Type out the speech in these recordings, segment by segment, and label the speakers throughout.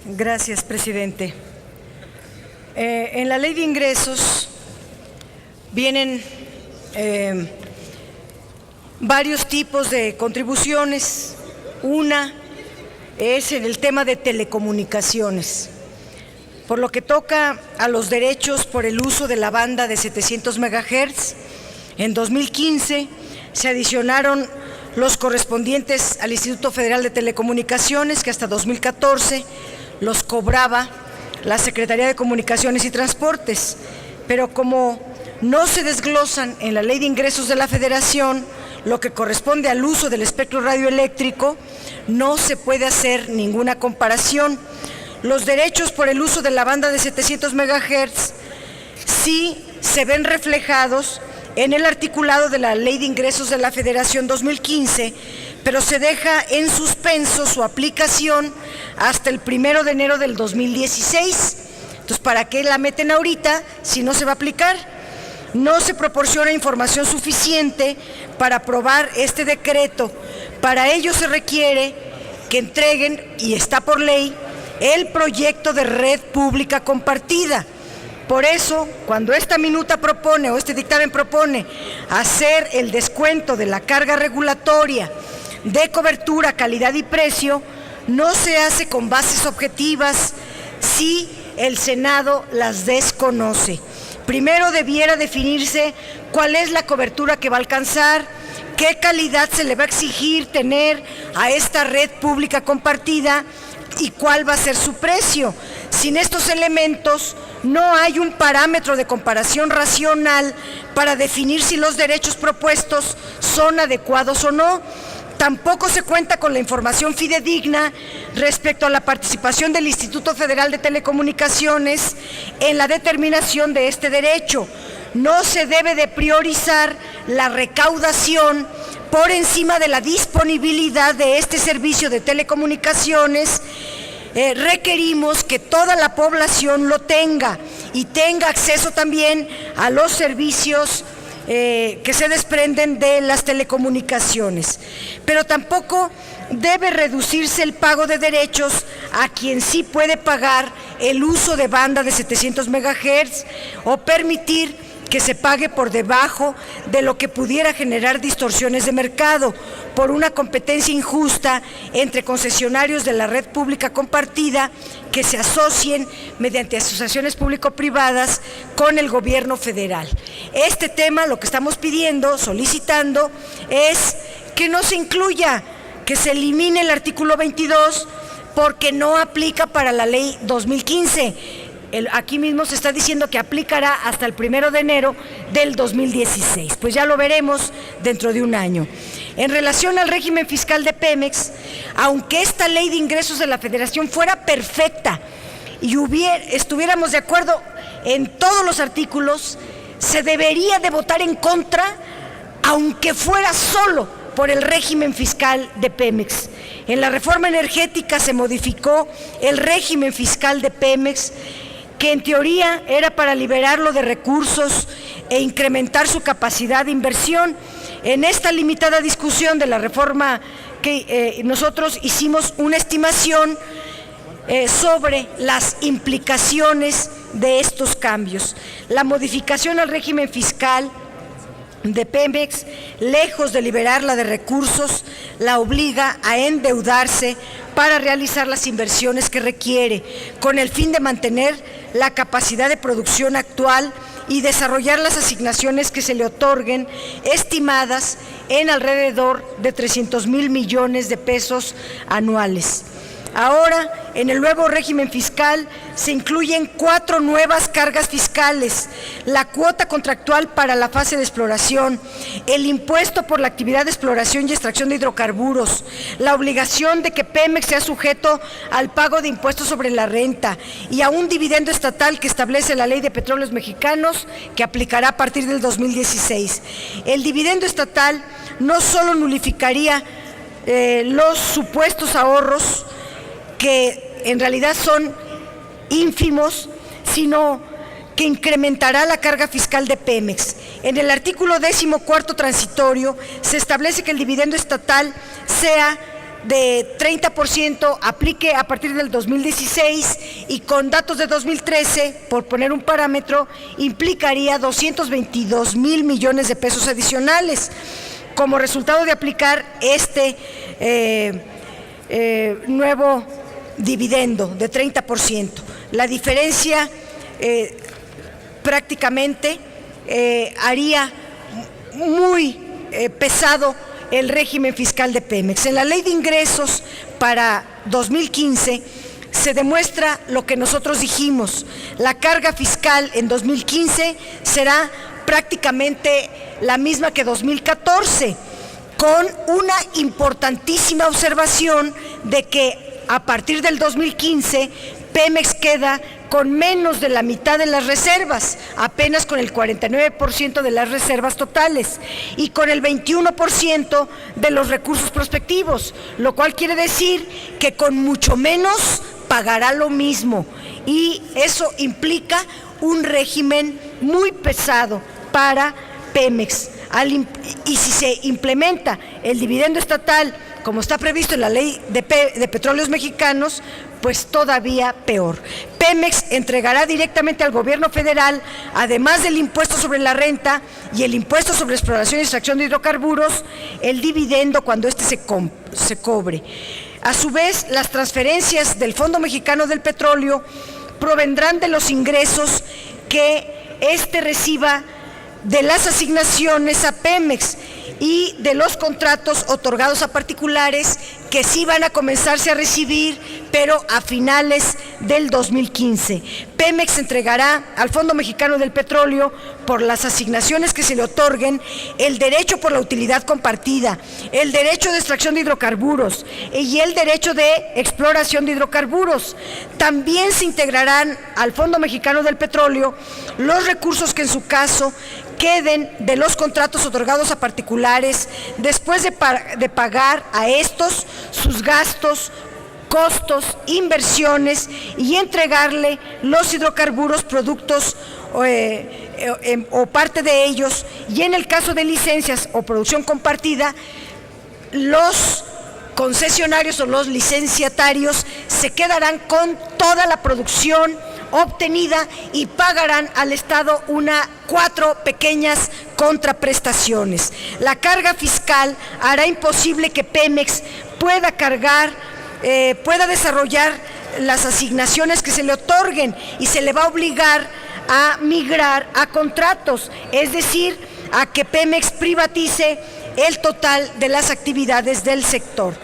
Speaker 1: Gracias, presidente. En la ley de ingresos vienen varios tipos de contribuciones. Una es en el tema de telecomunicaciones, por lo que toca a los derechos por el uso de la banda de 700 MHz. En 2015 se adicionaron los correspondientes al Instituto Federal de Telecomunicaciones, que hasta 2014 los cobraba la Secretaría de Comunicaciones y Transportes, pero como no se desglosan en la Ley de Ingresos de la Federación lo que corresponde al uso del espectro radioeléctrico, no se puede hacer ninguna comparación. Los derechos por el uso de la banda de 700 MHz sí se ven reflejados en el articulado de la Ley de Ingresos de la Federación 2015, pero se deja en suspenso su aplicación hasta el 1 de enero del 2016. Entonces, ¿para qué la meten ahorita si no se va a aplicar? No se proporciona información suficiente para aprobar este decreto. Para ello se requiere que entreguen, y está por ley, el proyecto de red pública compartida. Por eso, cuando esta minuta propone, o este dictamen propone, hacer el descuento de la carga regulatoria de cobertura, calidad y precio, no se hace con bases objetivas si el Senado las desconoce. Primero debiera definirse cuál es la cobertura que va a alcanzar, qué calidad se le va a exigir tener a esta red pública compartida y cuál va a ser su precio. Sin estos elementos, no hay un parámetro de comparación racional para definir si los derechos propuestos son adecuados o no. Tampoco se cuenta con la información fidedigna respecto a la participación del Instituto Federal de Telecomunicaciones en la determinación de este derecho. No se debe de priorizar la recaudación por encima de la disponibilidad de este servicio de telecomunicaciones. Requerimos que toda la población lo tenga y tenga acceso también a los servicios que se desprenden de las telecomunicaciones. Pero tampoco debe reducirse el pago de derechos a quien sí puede pagar el uso de banda de 700 MHz o permitir que se pague por debajo de lo que pudiera generar distorsiones de mercado por una competencia injusta entre concesionarios de la red pública compartida que se asocien mediante asociaciones público-privadas con el gobierno federal. Este tema, lo que estamos pidiendo, solicitando, es que no se incluya, que se elimine el artículo 22 porque no aplica para la ley 2015. Aquí mismo se está diciendo que aplicará hasta el 1 de enero del 2016. Pues ya lo veremos dentro de un año. En relación al régimen fiscal de Pemex, aunque esta ley de ingresos de la Federación fuera perfecta y estuviéramos de acuerdo en todos los artículos, se debería de votar en contra, aunque fuera solo por el régimen fiscal de Pemex. En la reforma energética se modificó el régimen fiscal de Pemex, que en teoría era para liberarlo de recursos e incrementar su capacidad de inversión. En esta limitada discusión de la reforma que nosotros hicimos una estimación sobre las implicaciones de estos cambios. La modificación al régimen fiscal de Pemex, lejos de liberarla de recursos, la obliga a endeudarse para realizar las inversiones que requiere, con el fin de mantener la capacidad de producción actual y desarrollar las asignaciones que se le otorguen, estimadas en alrededor de 300,000 millones de pesos anuales. Ahora, en el nuevo régimen fiscal, se incluyen 4 nuevas cargas fiscales: la cuota contractual para la fase de exploración, el impuesto por la actividad de exploración y extracción de hidrocarburos, la obligación de que Pemex sea sujeto al pago de impuestos sobre la renta y a un dividendo estatal que establece la Ley de Petróleos Mexicanos, que aplicará a partir del 2016. El dividendo estatal no solo nulificaría los supuestos ahorros, que en realidad son ínfimos, sino que incrementará la carga fiscal de Pemex. En el artículo 14º transitorio se establece que el dividendo estatal sea de 30% aplique a partir del 2016 y con datos de 2013, por poner un parámetro, implicaría 222,000 millones de pesos adicionales como resultado de aplicar este nuevo dividendo de 30%. La diferencia prácticamente haría muy pesado el régimen fiscal de Pemex. En la Ley de Ingresos para 2015 se demuestra lo que nosotros dijimos. La carga fiscal en 2015 será prácticamente la misma que 2014, con una importantísima observación de que a partir del 2015 Pemex queda con menos de la mitad de las reservas, apenas con el 49% de las reservas totales y con el 21% de los recursos prospectivos, lo cual quiere decir que con mucho menos pagará lo mismo, y eso implica un régimen muy pesado para Pemex. Y si se implementa el dividendo estatal como está previsto en la Ley de Petróleos Mexicanos, pues todavía peor. Pemex entregará directamente al gobierno federal, además del impuesto sobre la renta y el impuesto sobre exploración y extracción de hidrocarburos, el dividendo cuando éste se cobre. A su vez, las transferencias del Fondo Mexicano del Petróleo provendrán de los ingresos que éste reciba de las asignaciones a Pemex y de los contratos otorgados a particulares que sí van a comenzarse a recibir, pero a finales del 2015. Pemex entregará al Fondo Mexicano del Petróleo, por las asignaciones que se le otorguen, el derecho por la utilidad compartida, el derecho de extracción de hidrocarburos y el derecho de exploración de hidrocarburos. También se integrarán al Fondo Mexicano del Petróleo los recursos que en su caso queden de los contratos otorgados a particulares después de pagar a estos sus gastos, costos, inversiones y entregarle los hidrocarburos, productos o parte de ellos, y en el caso de licencias o producción compartida, los concesionarios o los licenciatarios se quedarán con toda la producción obtenida y pagarán al Estado 4 pequeñas contraprestaciones. La carga fiscal hará imposible que Pemex pueda desarrollar las asignaciones que se le otorguen, y se le va a obligar a migrar a contratos, es decir, a que Pemex privatice el total de las actividades del sector.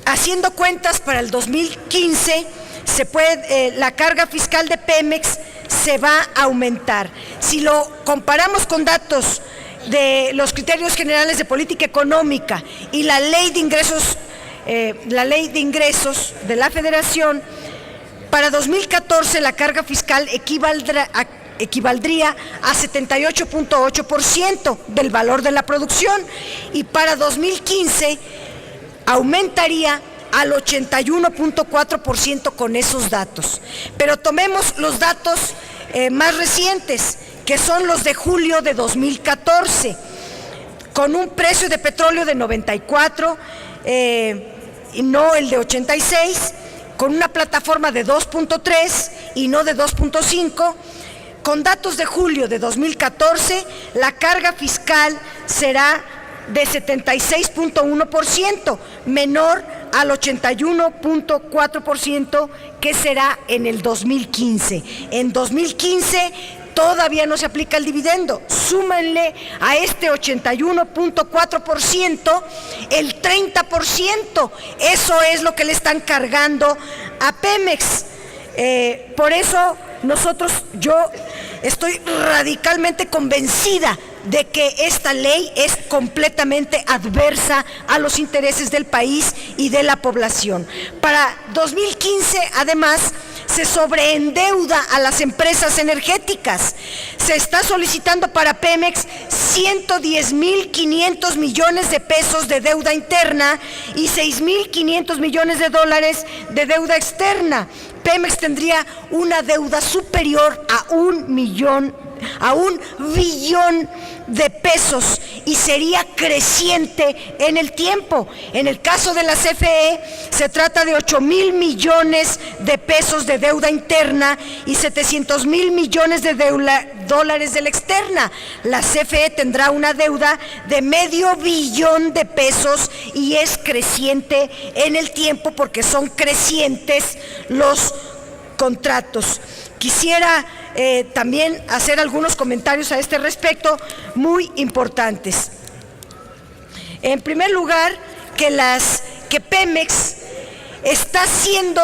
Speaker 1: Haciendo cuentas para el 2015, la carga fiscal de Pemex se va a aumentar. Si lo comparamos con datos de los criterios generales de política económica y la ley de ingresos de la Federación, para 2014 la carga fiscal equivaldría a 78.8% del valor de la producción, y para 2015 aumentaría al 81.4% con esos datos. Pero tomemos los datos más recientes, que son los de julio de 2014, con un precio de petróleo de 94, y no el de 86, con una plataforma de 2.3 y no de 2.5, con datos de julio de 2014, la carga fiscal será de 76.1%, menor al 81.4% que será en el 2015. En 2015 todavía no se aplica el dividendo. Súmenle a este 81.4% el 30%. Eso es lo que le están cargando a Pemex. Por eso yo estoy radicalmente convencida de que esta ley es completamente adversa a los intereses del país y de la población. Para 2015, además, se sobreendeuda a las empresas energéticas. Se está solicitando para Pemex 110,500 millones de pesos de deuda interna y 6,500 millones de dólares de deuda externa. Pemex tendría una deuda superior a 1,000,000 a un billón de pesos y sería creciente en el tiempo. En el caso de la CFE se trata de 8,000 millones de pesos de deuda interna y 700,000 millones de dólares de la externa. La CFE tendrá una deuda de medio billón de pesos y es creciente en el tiempo porque son crecientes los contratos. Quisiera también hacer algunos comentarios a este respecto muy importantes. En primer lugar, que Pemex está haciendo,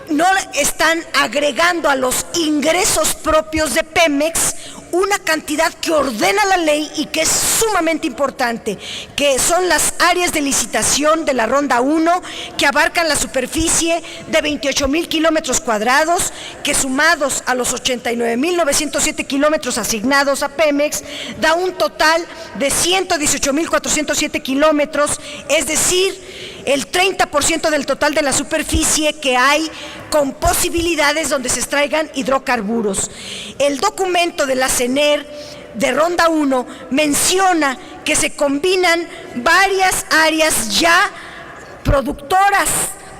Speaker 1: no están agregando a los ingresos propios de Pemex una cantidad que ordena la ley y que es sumamente importante, que son las áreas de licitación de la Ronda 1, que abarcan la superficie de 28,000 kilómetros cuadrados, que sumados a los 89,907 kilómetros asignados a Pemex, da un total de 118,407 kilómetros, es decir, el 30% del total de la superficie que hay con posibilidades donde se extraigan hidrocarburos. El documento de la CENER de Ronda 1 menciona que se combinan varias áreas ya productoras,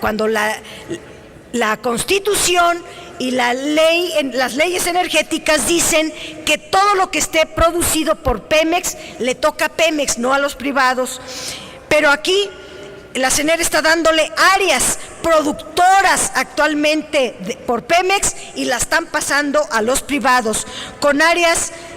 Speaker 1: cuando la Constitución y las leyes energéticas dicen que todo lo que esté producido por Pemex le toca a Pemex, no a los privados. Pero aquí la CENER está dándole áreas productoras actualmente por Pemex y la están pasando a los privados,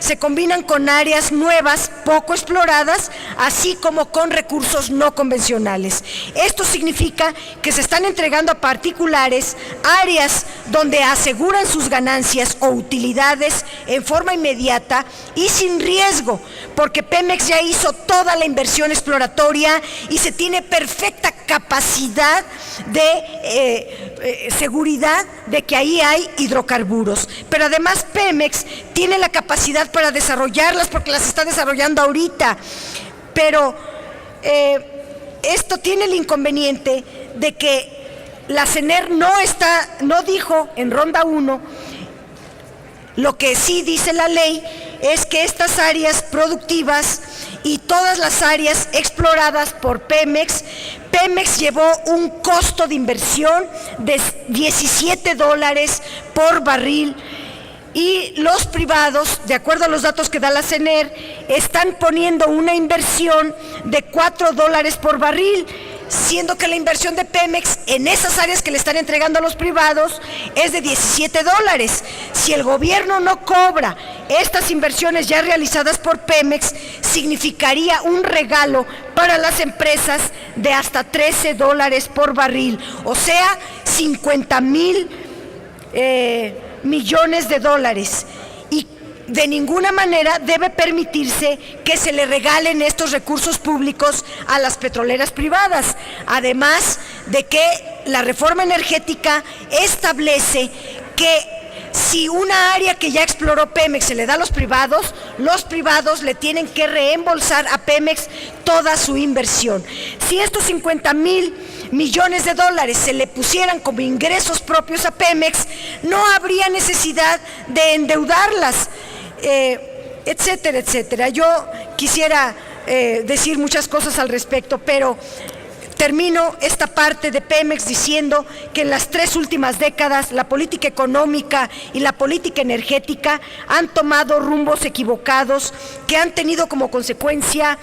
Speaker 1: se combinan con áreas nuevas, poco exploradas, así como con recursos no convencionales. Esto significa que se están entregando a particulares áreas donde aseguran sus ganancias o utilidades en forma inmediata y sin riesgo, porque Pemex ya hizo toda la inversión exploratoria y se tiene perfecta capacidad de seguridad de que ahí hay hidrocarburos. Pero además Pemex tiene la capacidad para desarrollarlas porque las está desarrollando ahorita. Pero esto tiene el inconveniente de que la CENER no dijo en Ronda 1, lo que sí dice la ley es que estas áreas productivas y todas las áreas exploradas por Pemex llevó un costo de inversión de $17 por barril y los privados, de acuerdo a los datos que da la CENER, están poniendo una inversión de $4 por barril, siendo que la inversión de Pemex en esas áreas que le están entregando a los privados es de $17. Si el gobierno no cobra estas inversiones ya realizadas por Pemex, significaría un regalo para las empresas de hasta $13 por barril, o sea, 50,000 millones de dólares. Y de ninguna manera debe permitirse que se le regalen estos recursos públicos a las petroleras privadas, además de que la reforma energética establece que si una área que ya exploró Pemex se le da a los privados le tienen que reembolsar a Pemex toda su inversión. Si estos 50,000 millones de dólares se le pusieran como ingresos propios a Pemex, no habría necesidad de endeudarlas, etcétera, etcétera. Yo quisiera decir muchas cosas al respecto, pero termino esta parte de Pemex diciendo que en las 3 últimas décadas la política económica y la política energética han tomado rumbos equivocados que han tenido como consecuencias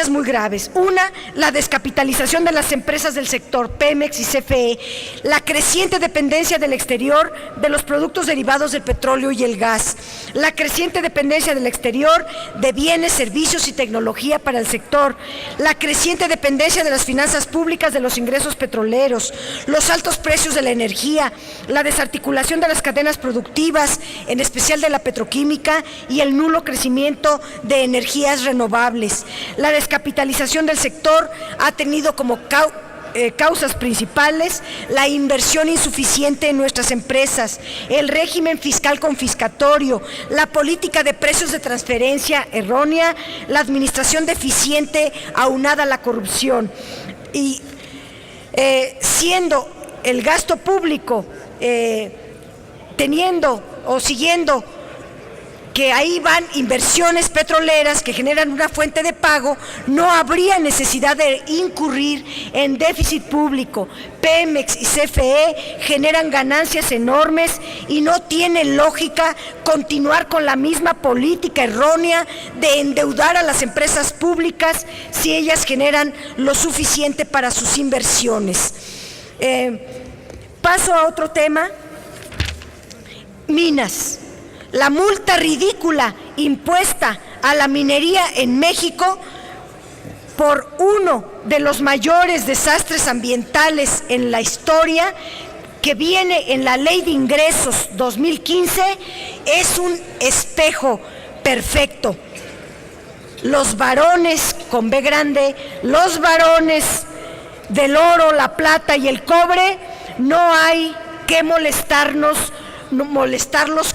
Speaker 1: muy graves. Una, la descapitalización de las empresas del sector Pemex y CFE, la creciente dependencia del exterior de los productos derivados del petróleo y el gas, la creciente dependencia del exterior de bienes, servicios y tecnología para el sector, la creciente dependencia de las finanzas públicas de los ingresos petroleros, los altos precios de la energía, la desarticulación de las cadenas productivas, en especial de la petroquímica, y el nulo crecimiento de energías renovables. La descapitalización del sector ha tenido como causas principales la inversión insuficiente en nuestras empresas, el régimen fiscal confiscatorio, la política de precios de transferencia errónea, la administración deficiente aunada a la corrupción. Y siendo el gasto público teniendo o siguiendo que ahí van inversiones petroleras que generan una fuente de pago, no habría necesidad de incurrir en déficit público. Pemex y CFE generan ganancias enormes y no tiene lógica continuar con la misma política errónea de endeudar a las empresas públicas si ellas generan lo suficiente para sus inversiones. Paso a otro tema. Minas. La multa ridícula impuesta a la minería en México por uno de los mayores desastres ambientales en la historia, que viene en la Ley de Ingresos 2015, es un espejo perfecto. Los varones, con B grande, los varones del oro, la plata y el cobre, no hay que molestarlos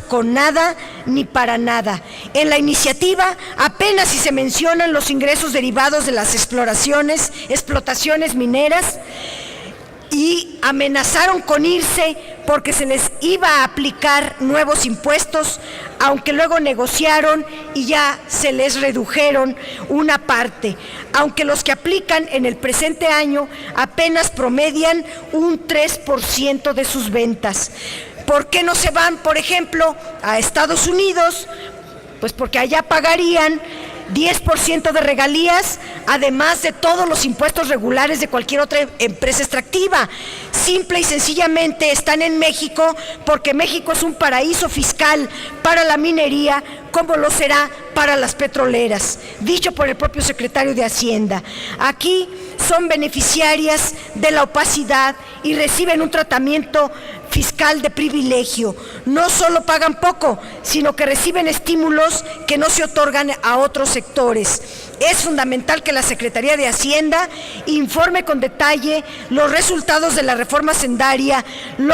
Speaker 1: con nada ni para nada. En la iniciativa apenas si se mencionan los ingresos derivados de las explotaciones mineras, y amenazaron con irse porque se les iba a aplicar nuevos impuestos, aunque luego negociaron y ya se les redujeron una parte, aunque los que aplican en el presente año apenas promedian un 3% de sus ventas. ¿Por qué no se van, por ejemplo, a Estados Unidos? Pues porque allá pagarían 10% de regalías, además de todos los impuestos regulares de cualquier otra empresa extractiva. Simple y sencillamente están en México porque México es un paraíso fiscal para la minería, como lo será para las petroleras, dicho por el propio secretario de Hacienda. Aquí son beneficiarias de la opacidad y reciben un tratamiento fiscal de privilegio. No solo pagan poco, sino que reciben estímulos que no se otorgan a otros sectores. Es fundamental que la Secretaría de Hacienda informe con detalle los resultados de la reforma hacendaria, en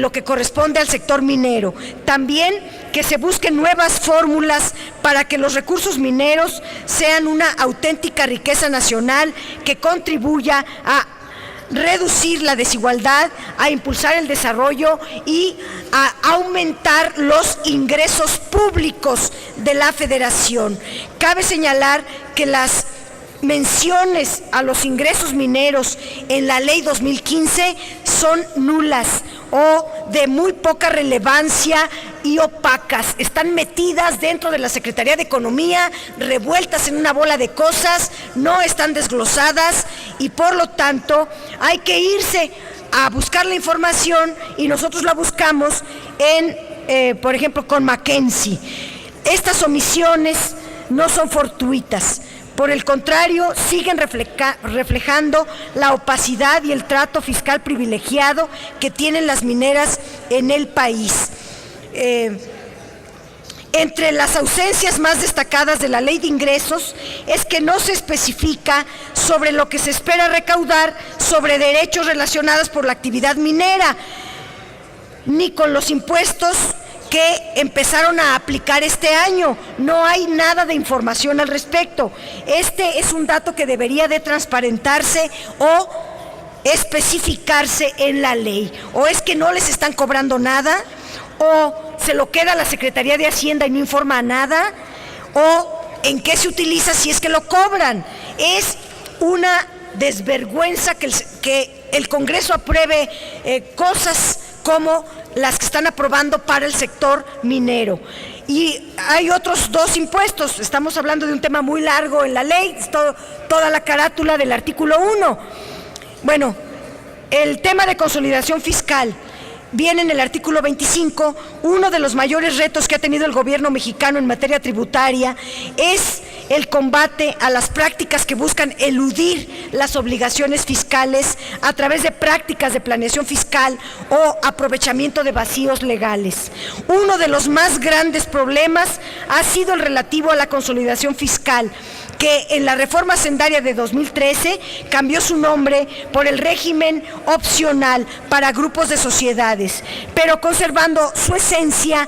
Speaker 1: lo que corresponde al sector minero. También que se busquen nuevas fórmulas para que los recursos mineros sean una auténtica riqueza nacional que contribuya a reducir la desigualdad, a impulsar el desarrollo y a aumentar los ingresos públicos de la Federación. Cabe señalar que las menciones a los ingresos mineros en la Ley 2015 son nulas o de muy poca relevancia y opacas. Están metidas dentro de la Secretaría de Economía, revueltas en una bola de cosas, no están desglosadas y por lo tanto hay que irse a buscar la información, y nosotros la buscamos por ejemplo, con McKinsey. Estas omisiones no son fortuitas. Por el contrario, siguen reflejando la opacidad y el trato fiscal privilegiado que tienen las mineras en el país. Entre las ausencias más destacadas de la Ley de Ingresos es que no se especifica sobre lo que se espera recaudar sobre derechos relacionados por la actividad minera, ni con los impuestos que empezaron a aplicar este año. No hay nada de información al respecto. Este es un dato que debería de transparentarse o especificarse en la ley. O es que no les están cobrando nada, o se lo queda la Secretaría de Hacienda y no informa nada, o en qué se utiliza si es que lo cobran. Es una desvergüenza que el Congreso apruebe cosas como las que están aprobando para el sector minero. Y hay otros dos impuestos. Estamos hablando de un tema muy largo en la ley, toda la carátula del artículo 1. Bueno, el tema de consolidación fiscal viene en el artículo 25. Uno de los mayores retos que ha tenido el gobierno mexicano en materia tributaria es el combate a las prácticas que buscan eludir las obligaciones fiscales a través de prácticas de planeación fiscal o aprovechamiento de vacíos legales. Uno de los más grandes problemas ha sido el relativo a la consolidación fiscal, que en la reforma hacendaria de 2013 cambió su nombre por el régimen opcional para grupos de sociedades, pero conservando su esencia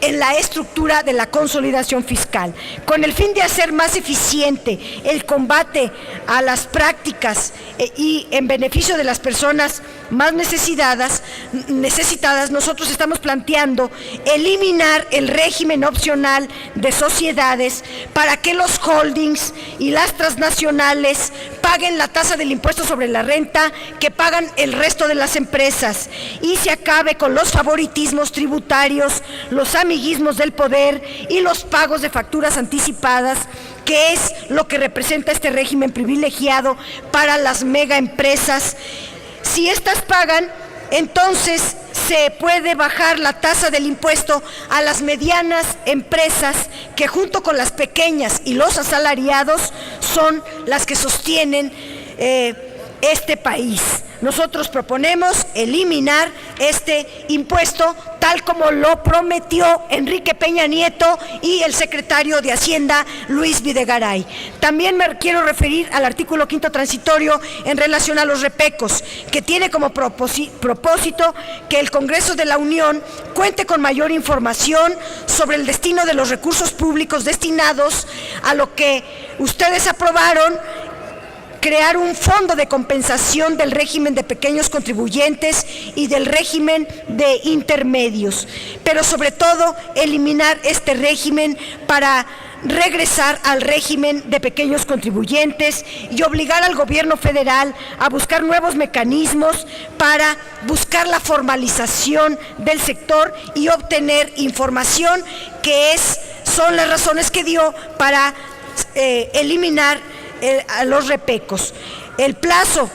Speaker 1: en la estructura de la consolidación fiscal, con el fin de hacer más eficiente el combate a las prácticas y en beneficio de las personas más necesitadas, nosotros estamos planteando eliminar el régimen opcional de sociedades para que los holdings y las transnacionales paguen la tasa del impuesto sobre la renta que pagan el resto de las empresas y se acabe con los favoritismos tributarios, los amiguismos del poder y los pagos de facturas anticipadas, que es lo que representa este régimen privilegiado para las megaempresas. Si estas pagan, entonces se puede bajar la tasa del impuesto a las medianas empresas que junto con las pequeñas y los asalariados son las que sostienen este país. Nosotros proponemos eliminar este impuesto tal como lo prometió Enrique Peña Nieto y el secretario de Hacienda, Luis Videgaray. También me quiero referir al artículo 5º transitorio en relación a los repecos, que tiene como propósito que el Congreso de la Unión cuente con mayor información sobre el destino de los recursos públicos destinados a lo que ustedes aprobaron, crear un fondo de compensación del régimen de pequeños contribuyentes y del régimen de intermedios, pero sobre todo eliminar este régimen para regresar al régimen de pequeños contribuyentes y obligar al gobierno federal a buscar nuevos mecanismos para buscar la formalización del sector y obtener información, que son las razones que dio para eliminar a los repecos. El plazo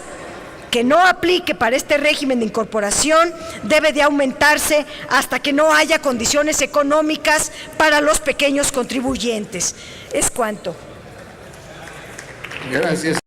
Speaker 1: que no aplique para este régimen de incorporación debe de aumentarse hasta que no haya condiciones económicas para los pequeños contribuyentes. Es cuanto.
Speaker 2: Gracias.